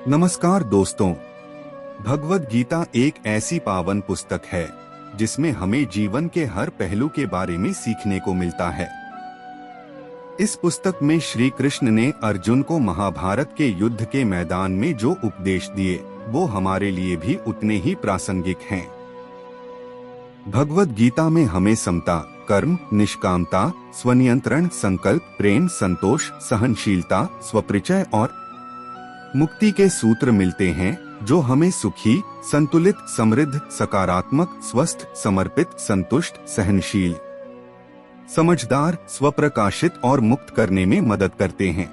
नमस्कार दोस्तों। भगवद गीता एक ऐसी पावन पुस्तक है जिसमें हमें जीवन के हर पहलू के बारे में सीखने को मिलता है। इस पुस्तक में श्री कृष्ण ने अर्जुन को महाभारत के युद्ध के मैदान में जो उपदेश दिए वो हमारे लिए भी उतने ही प्रासंगिक हैं। भगवद गीता में हमें समता, कर्म, निष्कामता, स्वनियंत्रण, संकल्प, प्रेम, संतोष, सहनशीलता, स्वपरिचय और मुक्ति के सूत्र मिलते हैं जो हमें सुखी, संतुलित, समृद्ध, सकारात्मक, स्वस्थ, समर्पित, संतुष्ट, सहनशील, समझदार, स्वप्रकाशित और मुक्त करने में मदद करते हैं।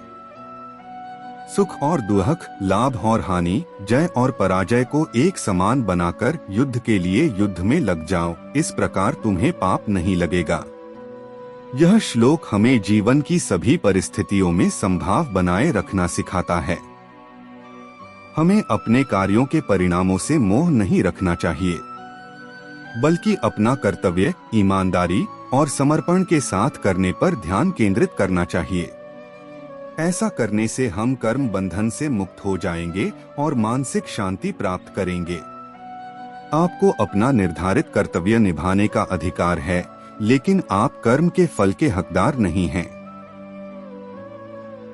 सुख और दुख, लाभ और हानि, जय और पराजय को एक समान बनाकर युद्ध के लिए युद्ध में लग जाओ, इस प्रकार तुम्हें पाप नहीं लगेगा। यह श्लोक हमें जीवन की सभी परिस्थितियों में संभाव बनाए रखना सिखाता है। हमें अपने कार्यों के परिणामों से मोह नहीं रखना चाहिए, बल्कि अपना कर्तव्य ईमानदारी और समर्पण के साथ करने पर ध्यान केंद्रित करना चाहिए। ऐसा करने से हम कर्म बंधन से मुक्त हो जाएंगे और मानसिक शांति प्राप्त करेंगे। आपको अपना निर्धारित कर्तव्य निभाने का अधिकार है, लेकिन आप कर्म के फल के हकदार नहीं हैं।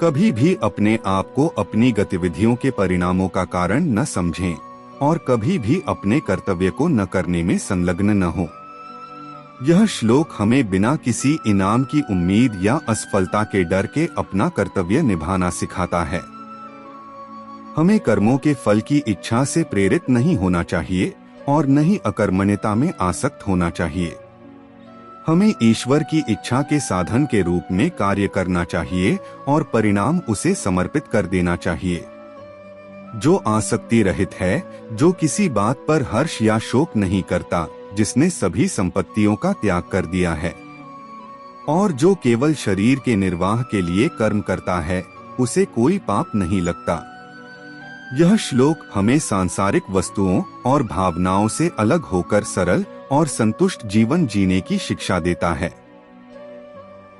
कभी भी अपने आप को अपनी गतिविधियों के परिणामों का कारण न समझें और कभी भी अपने कर्तव्य को न करने में संलग्न न हो। यह श्लोक हमें बिना किसी इनाम की उम्मीद या असफलता के डर के अपना कर्तव्य निभाना सिखाता है। हमें कर्मों के फल की इच्छा से प्रेरित नहीं होना चाहिए और न ही अकर्मण्यता में आसक्त होना चाहिए। हमें ईश्वर की इच्छा के साधन के रूप में कार्य करना चाहिए और परिणाम उसे समर्पित कर देना चाहिए। जो आसक्ति रहित है, जो किसी बात पर हर्ष या शोक नहीं करता, जिसने सभी संपत्तियों का त्याग कर दिया है और जो केवल शरीर के निर्वाह के लिए कर्म करता है, उसे कोई पाप नहीं लगता। यह श्लोक हमें सांसारिक वस्तुओं और भावनाओं से अलग होकर सरल और संतुष्ट जीवन जीने की शिक्षा देता है।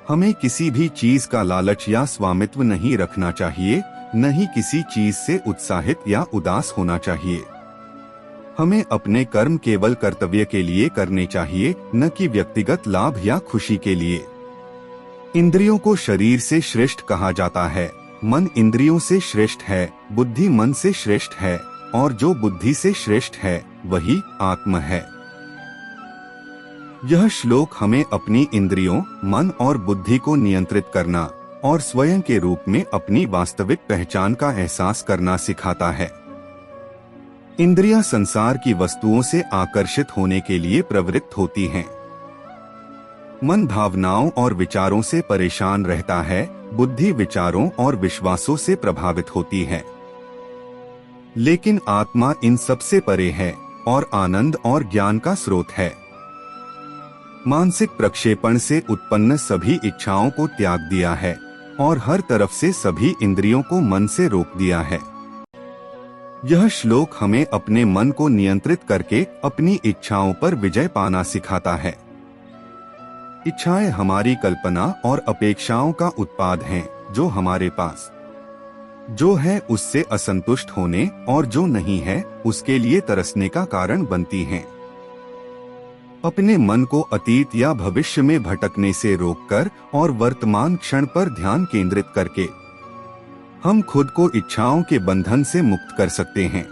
हमें किसी भी चीज का लालच या स्वामित्व नहीं रखना चाहिए, न ही किसी चीज से उत्साहित या उदास होना चाहिए। हमें अपने कर्म केवल कर्तव्य के लिए करने चाहिए, न कि व्यक्तिगत लाभ या खुशी के लिए। इंद्रियों को शरीर से श्रेष्ठ कहा जाता है, मन इंद्रियों से श्रेष्ठ है, बुद्धि मन से श्रेष्ठ है और जो बुद्धि से श्रेष्ठ है वही आत्मा है। यह श्लोक हमें अपनी इंद्रियों, मन और बुद्धि को नियंत्रित करना और स्वयं के रूप में अपनी वास्तविक पहचान का एहसास करना सिखाता है। इंद्रियां संसार की वस्तुओं से आकर्षित होने के लिए प्रवृत्त होती हैं। मन भावनाओं और विचारों से परेशान रहता है, बुद्धि विचारों और विश्वासों से प्रभावित होती है। लेकिन आत्मा इन सब से परे है और आनंद और ज्ञान का स्रोत है। मानसिक प्रक्षेपण से उत्पन्न सभी इच्छाओं को त्याग दिया है और हर तरफ से सभी इंद्रियों को मन से रोक दिया है। यह श्लोक हमें अपने मन को नियंत्रित करके अपनी इच्छाओं पर विजय पाना सिखाता है। इच्छाएं हमारी कल्पना और अपेक्षाओं का उत्पाद हैं, जो हमारे पास जो है उससे असंतुष्ट होने और जो नहीं है उसके लिए तरसने का कारण बनती हैं। अपने मन को अतीत या भविष्य में भटकने से रोककर और वर्तमान क्षण पर ध्यान केंद्रित करके हम खुद को इच्छाओं के बंधन से मुक्त कर सकते हैं।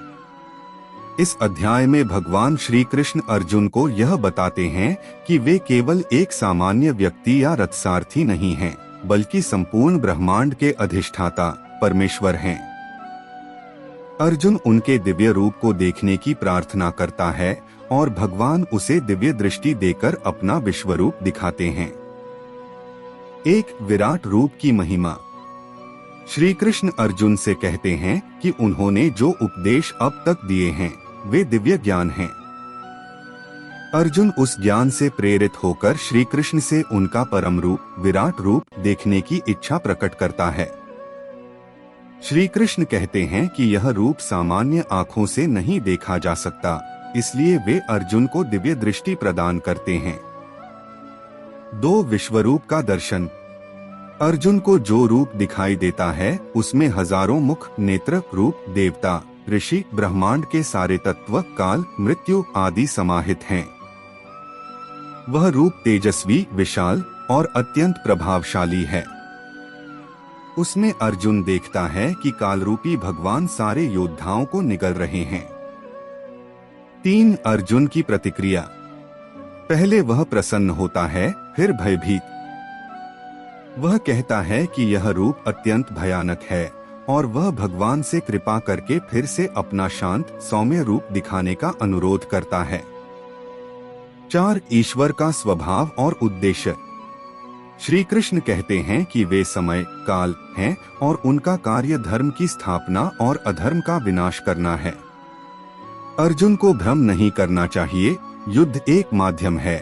इस अध्याय में भगवान श्री कृष्ण अर्जुन को यह बताते हैं कि वे केवल एक सामान्य व्यक्ति या रथसारथी नहीं हैं, बल्कि संपूर्ण ब्रह्मांड के अधिष्ठाता परमेश्वर हैं। अर्जुन उनके दिव्य रूप को देखने की प्रार्थना करता है और भगवान उसे दिव्य दृष्टि देकर अपना विश्वरूप दिखाते हैं। एक विराट रूप की महिमा। श्री कृष्ण अर्जुन से कहते हैं कि उन्होंने जो उपदेश अब तक दिए हैं वे दिव्य ज्ञान हैं। अर्जुन उस ज्ञान से प्रेरित होकर श्री कृष्ण से उनका परम रूप विराट रूप देखने की इच्छा प्रकट करता है। श्री कृष्ण कहते हैं कि यह रूप सामान्य आँखों से नहीं देखा जा सकता, इसलिए वे अर्जुन को दिव्य दृष्टि प्रदान करते हैं। दो विश्वरूप का दर्शन। अर्जुन को जो रूप दिखाई देता है उसमें हजारों मुख, नेत्र, रूप, देवता, ऋषि, ब्रह्मांड के सारे तत्व, काल, मृत्यु आदि समाहित हैं। वह रूप तेजस्वी, विशाल और अत्यंत प्रभावशाली है। उसमें अर्जुन देखता है कि कालरूपी भगवान सारे योद्धाओं को निगल रहे हैं। 3 अर्जुन की प्रतिक्रिया। पहले वह प्रसन्न होता है, फिर भयभीत। वह कहता है कि यह रूप अत्यंत भयानक है और वह भगवान से कृपा करके फिर से अपना शांत, सौम्य रूप दिखाने का अनुरोध करता है। 4 ईश्वर का स्वभाव और उद्देश्य। श्री कृष्ण कहते हैं कि वे समय, काल हैं और उनका कार्य धर्म की स्थापना और अधर्म का विनाश करना है। अर्जुन को भ्रम नहीं करना चाहिए, युद्ध एक माध्यम है।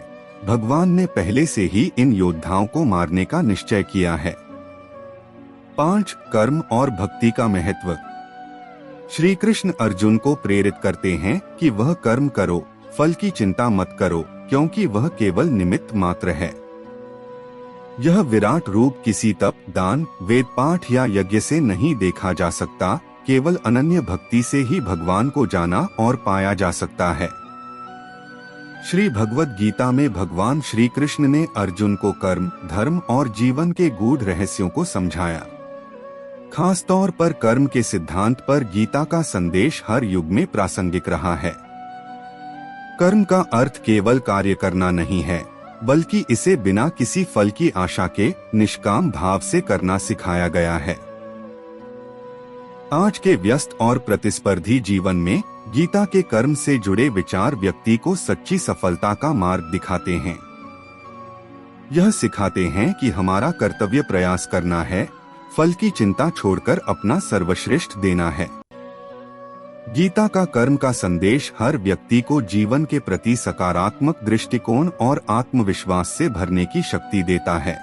भगवान ने पहले से ही इन योद्धाओं को मारने का निश्चय किया है। 5 कर्म और भक्ति का महत्व। श्री कृष्ण अर्जुन को प्रेरित करते हैं कि वह कर्म करो, फल की चिंता मत करो, क्योंकि वह केवल निमित्त मात्र है। यह विराट रूप किसी तप, दान, वेद पाठ या यज्ञ से नहीं देखा जा सकता, केवल अनन्य भक्ति से ही भगवान को जाना और पाया जा सकता है। श्री भगवद गीता में भगवान श्री कृष्ण ने अर्जुन को कर्म, धर्म और जीवन के गूढ़ रहस्यों को समझाया। खास तौर पर कर्म के सिद्धांत पर गीता का संदेश हर युग में प्रासंगिक रहा है। कर्म का अर्थ केवल कार्य करना नहीं है, बल्कि इसे बिना किसी फल की आशा के निष्काम भाव से करना सिखाया गया है। आज के व्यस्त और प्रतिस्पर्धी जीवन में गीता के कर्म से जुड़े विचार व्यक्ति को सच्ची सफलता का मार्ग दिखाते हैं। यह सिखाते हैं कि हमारा कर्तव्य प्रयास करना है, फल की चिंता छोड़कर अपना सर्वश्रेष्ठ देना है। गीता का कर्म का संदेश हर व्यक्ति को जीवन के प्रति सकारात्मक दृष्टिकोण और आत्मविश्वास से भरने की शक्ति देता है।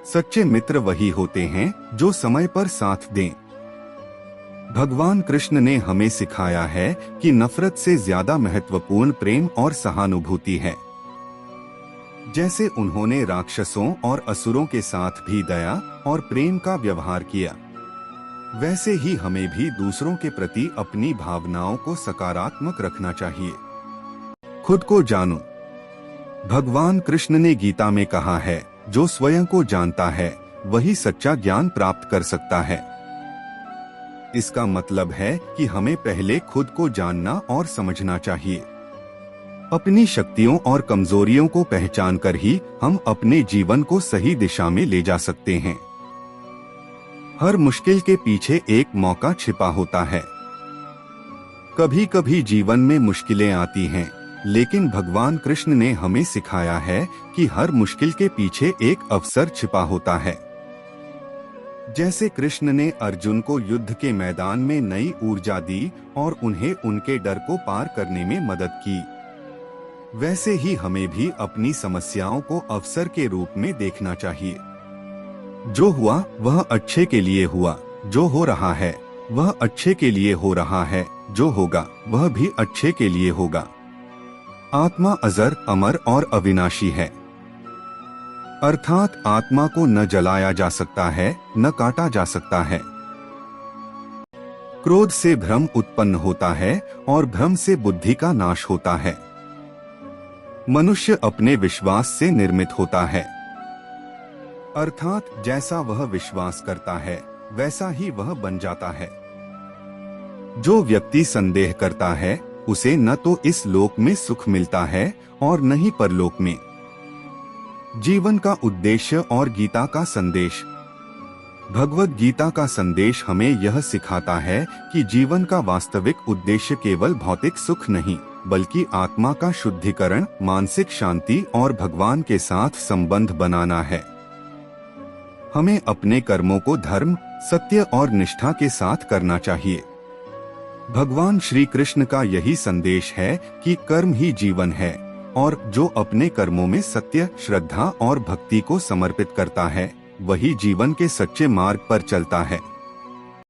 सच्चे मित्र वही होते हैं जो समय पर साथ दें। भगवान कृष्ण ने हमें सिखाया है कि नफरत से ज्यादा महत्वपूर्ण प्रेम और सहानुभूति है। जैसे उन्होंने राक्षसों और असुरों के साथ भी दया और प्रेम का व्यवहार किया, वैसे ही हमें भी दूसरों के प्रति अपनी भावनाओं को सकारात्मक रखना चाहिए। खुद को जानो। भगवान कृष्ण ने गीता में कहा है, जो स्वयं को जानता है वही सच्चा ज्ञान प्राप्त कर सकता है। इसका मतलब है कि हमें पहले खुद को जानना और समझना चाहिए। अपनी शक्तियों और कमजोरियों को पहचान कर ही हम अपने जीवन को सही दिशा में ले जा सकते हैं। हर मुश्किल के पीछे एक मौका छिपा होता है। कभी कभी जीवन में मुश्किलें आती हैं, लेकिन भगवान कृष्ण ने हमें सिखाया है कि हर मुश्किल के पीछे एक अवसर छिपा होता है। जैसे कृष्ण ने अर्जुन को युद्ध के मैदान में नई ऊर्जा दी और उन्हें उनके डर को पार करने में मदद की, वैसे ही हमें भी अपनी समस्याओं को अवसर के रूप में देखना चाहिए। जो हुआ वह अच्छे के लिए हुआ, जो हो रहा है वह अच्छे के लिए हो रहा है, जो होगा वह भी अच्छे के लिए होगा। आत्मा अजर, अमर और अविनाशी है, अर्थात आत्मा को न जलाया जा सकता है, न काटा जा सकता है। क्रोध से भ्रम उत्पन्न होता है और भ्रम से बुद्धि का नाश होता है। मनुष्य अपने विश्वास से निर्मित होता है, अर्थात जैसा वह विश्वास करता है वैसा ही वह बन जाता है। जो व्यक्ति संदेह करता है उसे न तो इस लोक में सुख मिलता है और न ही परलोक में। जीवन का उद्देश्य और गीता का संदेश। भगवद गीता का संदेश हमें यह सिखाता है कि जीवन का वास्तविक उद्देश्य केवल भौतिक सुख नहीं, बल्कि आत्मा का शुद्धिकरण, मानसिक शांति और भगवान के साथ संबंध बनाना है। हमें अपने कर्मों को धर्म, सत्य और निष्ठा के साथ करना चाहिए। भगवान श्री कृष्ण का यही संदेश है कि कर्म ही जीवन है और जो अपने कर्मों में सत्य, श्रद्धा और भक्ति को समर्पित करता है वही जीवन के सच्चे मार्ग पर चलता है।